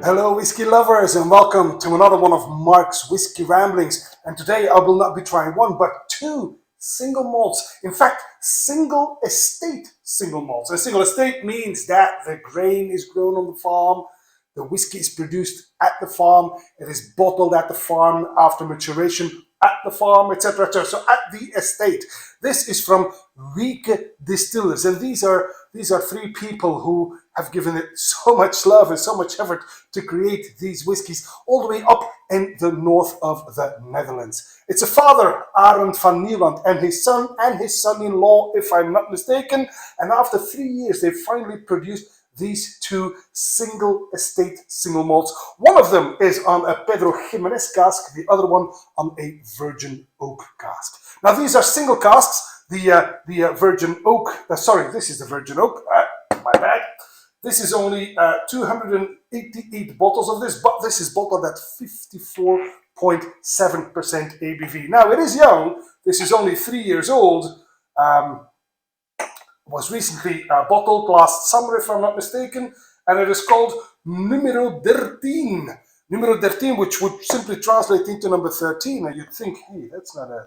Hello whiskey lovers and welcome to another one of Mark's Whiskey Ramblings, and today I will not be trying one but two single malts. In fact, single estate single malts. A single estate means that the grain is grown on the farm, the whiskey is produced at the farm, it is bottled at the farm after maturation at the farm, etc. etc. So at the estate. This is from Wieke distillers, and these are three people who have given it so much love and so much effort to create these whiskies all the way up in the north of the Netherlands. It's a father, Arend van Nieuwland, and his son-in-law, if I'm not mistaken. And after 3 years, they finally produced these two single estate single malts. One of them is on a Pedro Jimenez cask, the other one on a virgin oak cask. Now these are single casks. The virgin oak, this is the virgin oak, my bad. This is only 288 bottles of this, but this is bottled at 54.7% ABV. Now it is young, this is only 3 years old, was recently bottled last summer if I'm not mistaken, and it is called Numero Dertien. Numero Dertien, which would simply translate into number 13, and you'd think, hey, that's not a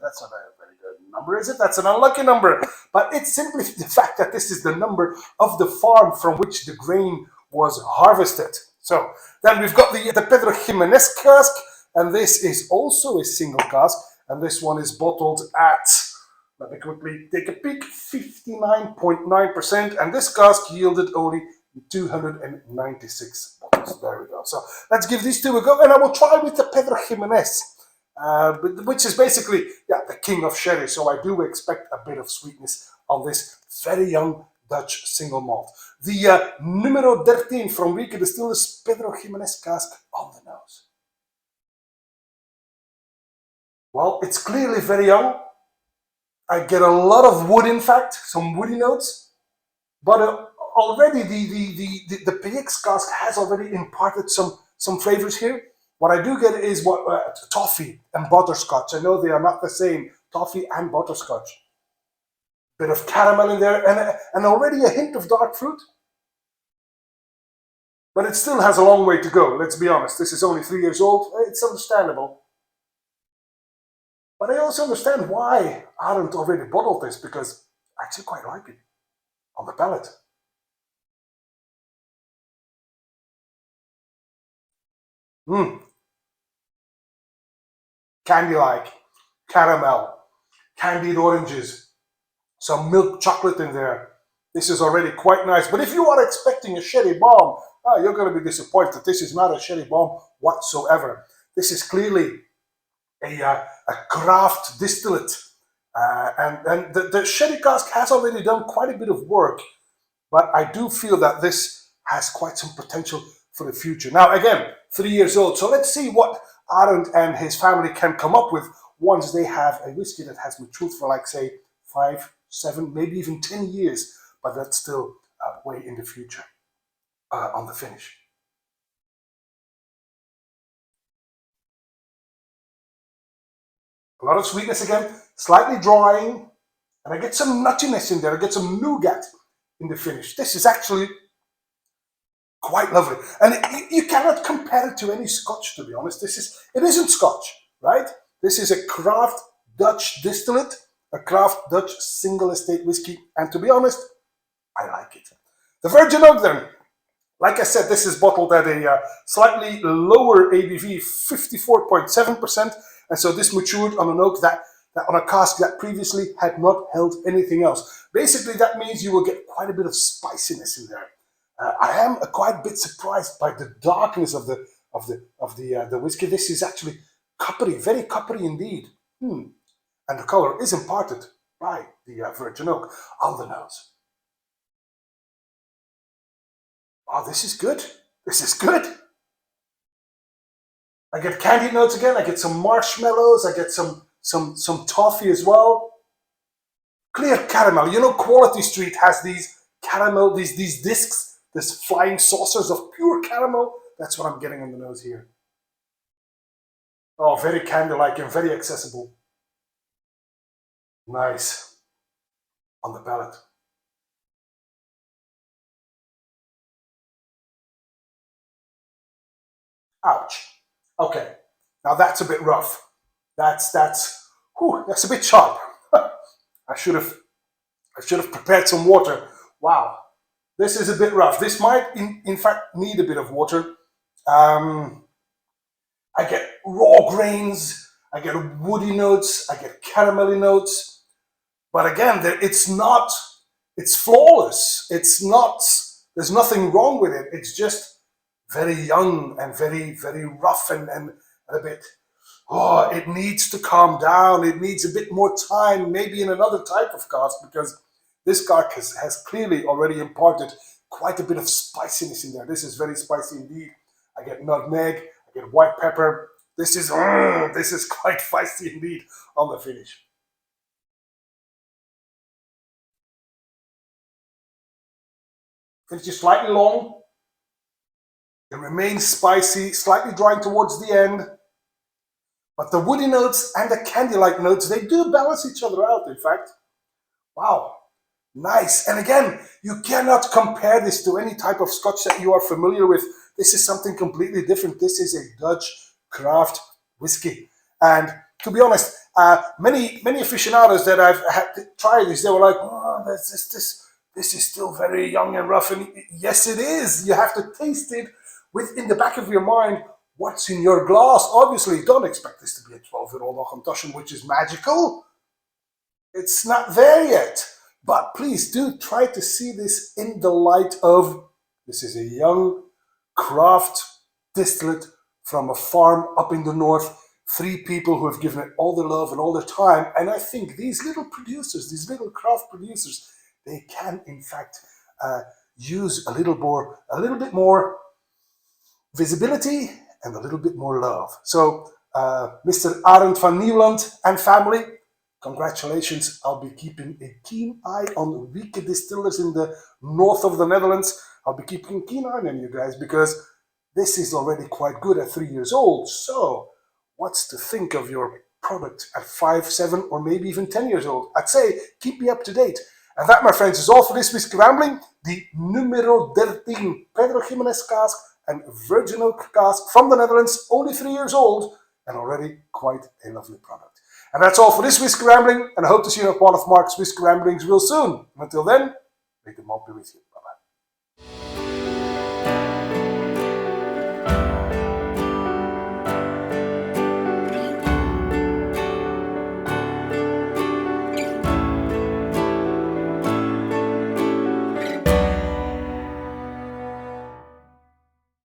very good number, is it? That's an unlucky number. But it's simply the fact that this is the number of the farm from which the grain was harvested. So then we've got the Pedro Jimenez cask, and this is also a single cask, and this one is bottled at, let me quickly take a peek, 59.9%, and this cask yielded only 296 bottles. There we go. So let's give these two a go, and I will try with the Pedro Jimenez, which is basically the king of sherry. So I do expect a bit of sweetness on this very young Dutch single malt. The Numero Dertien from Wieke Distillers Pedro Jimenez cask on the nose. Well, it's clearly very young. I get a lot of wood, in fact, some woody notes, but already the PX cask has already imparted some flavors here. What I do get is toffee and butterscotch. I know they are not the same, toffee and butterscotch. Bit of caramel in there, and already a hint of dark fruit. But it still has a long way to go, let's be honest. This is only 3 years old, it's understandable. But I also understand why Arend already bottled this, because I actually quite like it on the palate. Candy-like, caramel, candied oranges, some milk chocolate in there. This is already quite nice. But if you are expecting a sherry bomb, you're going to be disappointed. This is not a sherry bomb whatsoever. This is clearly a craft distillate, and the sherry cask has already done quite a bit of work, but I do feel that this has quite some potential for the future. Now again, 3 years old, so let's see what Arend and his family can come up with once they have a whiskey that has matured for, like, say 5, 7, maybe even 10 years, but that's still way in the future on the finish. A lot of sweetness again, slightly drying, and I get some nuttiness in there. I get some nougat in the finish. This is actually quite lovely, and you cannot compare it to any Scotch, to be honest. It isn't Scotch, right? This is a craft Dutch distillate, a craft Dutch single estate whiskey, and to be honest, I like it. The Virgin Oak then. Like I said, this is bottled at a slightly lower ABV, 54.7%, and so this matured on an oak on a cask that previously had not held anything else. Basically, that means you will get quite a bit of spiciness in there. I am quite a bit surprised by the darkness of the whiskey. This is actually coppery, very coppery indeed, and the color is imparted by the Virgin Oak on the nose. Oh, this is good. This is good. I get candy notes again. I get some marshmallows. I get some toffee as well. Clear caramel. You know, Quality Street has these caramel, these discs, these flying saucers of pure caramel. That's what I'm getting on the nose here. Oh, very candy-like and very accessible. Nice on the palate. Ouch. Okay, now that's a bit rough. That's a bit sharp. I should have prepared some water. Wow, this is a bit rough. This might, in fact, need a bit of water. Um, I get raw grains. I get woody notes. I get caramelly notes. But again, it's not. It's flawless. It's not. There's nothing wrong with it. It's just very young and very, very rough and a bit. Oh, it needs to calm down. It needs a bit more time, maybe in another type of cask, because this cask has clearly already imparted quite a bit of spiciness in there. This is very spicy indeed. I get nutmeg. I get white pepper. This is quite feisty indeed on the finish. Finish is slightly long. It remains spicy, slightly drying towards the end. But the woody notes and the candy-like notes, they do balance each other out, in fact. Wow, nice. And again, you cannot compare this to any type of scotch that you are familiar with. This is something completely different. This is a Dutch craft whiskey. And to be honest, many aficionados that I've had to try this, they were like, oh, this is still very young and rough. And yes, it is. You have to taste it in the back of your mind. What's in your glass? Obviously, don't expect this to be a 12-year-old Ochentoschen, which is magical. It's not there yet. But please do try to see this in the light of, this is a young craft distillate from a farm up in the north. 3 people who have given it all their love and all their time. And I think these little producers, these little craft producers, they can in fact use a little bit more visibility and a little bit more love. So, Mr. Arend van Nieuwland and family, congratulations. I'll be keeping a keen eye on Wieke distillers in the north of the Netherlands. I'll be keeping a keen eye on you guys, because this is already quite good at 3 years old. So, what's to think of your product at 5, 7, or maybe even 10 years old? I'd say keep me up to date. And that, my friends, is all for this Whisky Rambling, the Numero Dertien Pedro Jimenez cask and Virgin Oak cask from the Netherlands, only 3 years old, and already quite a lovely product. And that's all for this Whisky Rambling, and I hope to see you at one of Mark's Whisky Ramblings real soon. And until then, may the malt be with you.